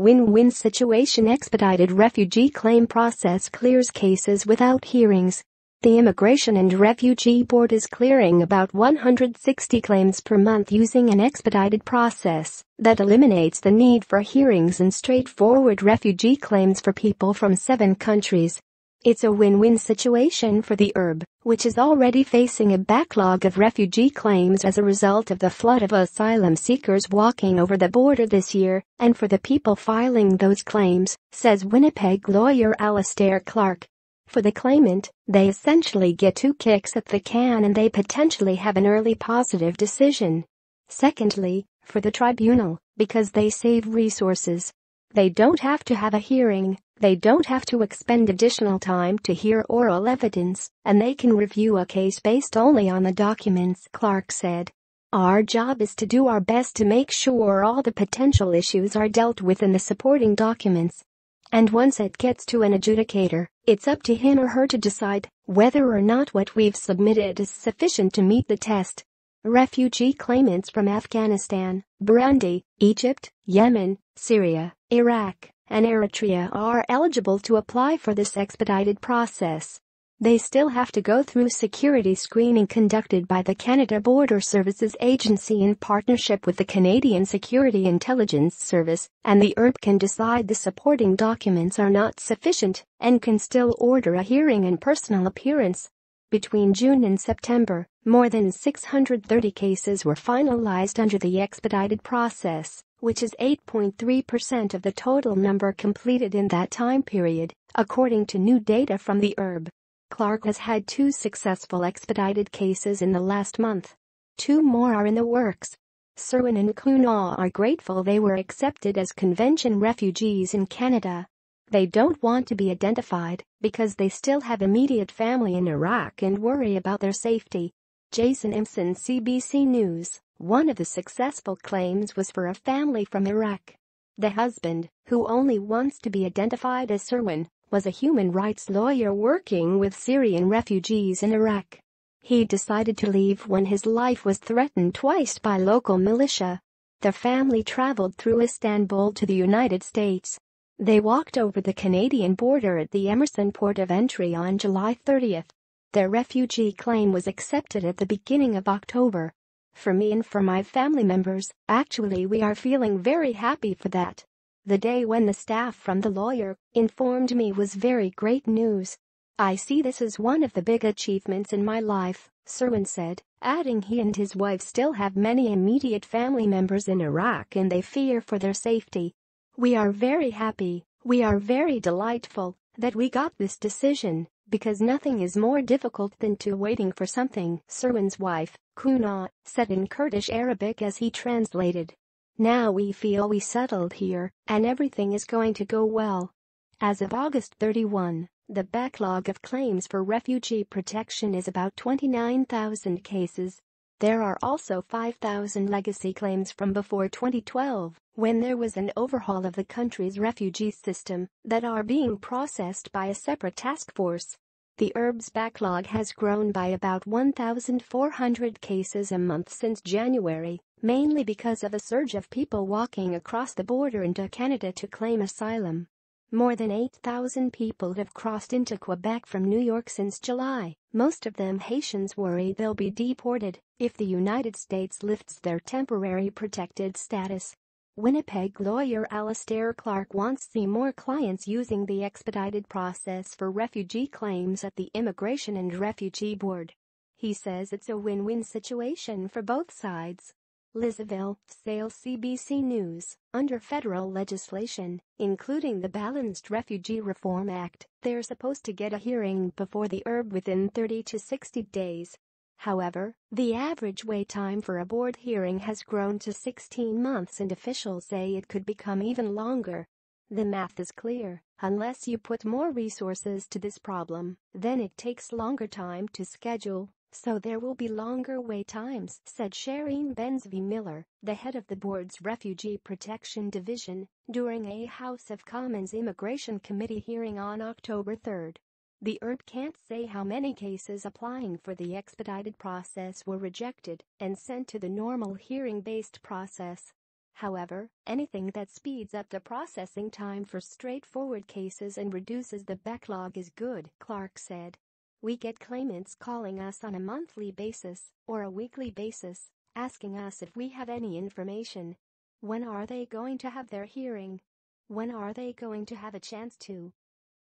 Win-win situation. Expedited refugee claim process clears cases without hearings. The Immigration and Refugee Board is clearing about 160 claims per month using an expedited process that eliminates the need for hearings and straightforward refugee claims for people from 7 countries. It's a win-win situation for the IRB, which is already facing a backlog of refugee claims as a result of the flood of asylum seekers walking over the border this year, and for the people filing those claims, says Winnipeg lawyer Alastair Clarke. For the claimant, they essentially get 2 kicks at the can and they potentially have an early positive decision. Secondly, for the tribunal, because they save resources. They don't have to have a hearing, they don't have to expend additional time to hear oral evidence, and they can review a case based only on the documents, Clarke said. Our job is to do our best to make sure all the potential issues are dealt with in the supporting documents. And once it gets to an adjudicator, it's up to him or her to decide whether or not what we've submitted is sufficient to meet the test. Refugee claimants from Afghanistan, Burundi, Egypt, Yemen, Syria, Iraq, and Eritrea are eligible to apply for this expedited process. They still have to go through security screening conducted by the Canada Border Services Agency in partnership with the Canadian Security Intelligence Service, and the IRB can decide the supporting documents are not sufficient and can still order a hearing and personal appearance. Between June and September, more than 630 cases were finalized under the expedited process, which is 8.3% of the total number completed in that time period, according to new data from the IRB. Clarke has had 2 successful expedited cases in the last month. 2 more are in the works. Serwin and Kuna are grateful they were accepted as convention refugees in Canada. They don't want to be identified because they still have immediate family in Iraq and worry about their safety. Jason Impson, CBC News. One of the successful claims was for a family from Iraq. The husband, who only wants to be identified as Serwin, was a human rights lawyer working with Syrian refugees in Iraq. He decided to leave when his life was threatened twice by local militia. The family traveled through Istanbul to the United States. They walked over the Canadian border at the Emerson port of entry on July 30th. Their refugee claim was accepted at the beginning of October. For me and for my family members, actually we are feeling very happy for that. The day when the staff from the lawyer informed me was very great news. I see this as one of the big achievements in my life, Serwin said, adding he and his wife still have many immediate family members in Iraq and they fear for their safety. We are very happy, we are very delightful that we got this decision, because nothing is more difficult than waiting for something, Serwin's wife, Kuna, said in Kurdish Arabic as he translated. Now we feel we settled here, and everything is going to go well. As of August 31, the backlog of claims for refugee protection is about 29,000 cases. There are also 5,000 legacy claims from before 2012, when there was an overhaul of the country's refugee system, that are being processed by a separate task force. The IRB's backlog has grown by about 1,400 cases a month since January, mainly because of a surge of people walking across the border into Canada to claim asylum. More than 8,000 people have crossed into Quebec from New York since July. Most of them Haitians worry they'll be deported if the United States lifts their temporary protected status. Winnipeg lawyer Alastair Clarke wants to see more clients using the expedited process for refugee claims at the Immigration and Refugee Board. He says it's a win-win situation for both sides. Lizaville, Sales CBC News. Under federal legislation, including the Balanced Refugee Reform Act, they're supposed to get a hearing before the IRB within 30 to 60 days. However, the average wait time for a board hearing has grown to 16 months and officials say it could become even longer. The math is clear: unless you put more resources to this problem, then it takes longer time to schedule. So there will be longer wait times, said Shireen Benzvi-Miller, the head of the board's Refugee Protection Division, during a House of Commons Immigration Committee hearing on October 3. The IRB can't say how many cases applying for the expedited process were rejected and sent to the normal hearing-based process. However, anything that speeds up the processing time for straightforward cases and reduces the backlog is good, Clarke said. We get claimants calling us on a monthly basis or a weekly basis, asking us if we have any information. When are they going to have their hearing? When are they going to have a chance to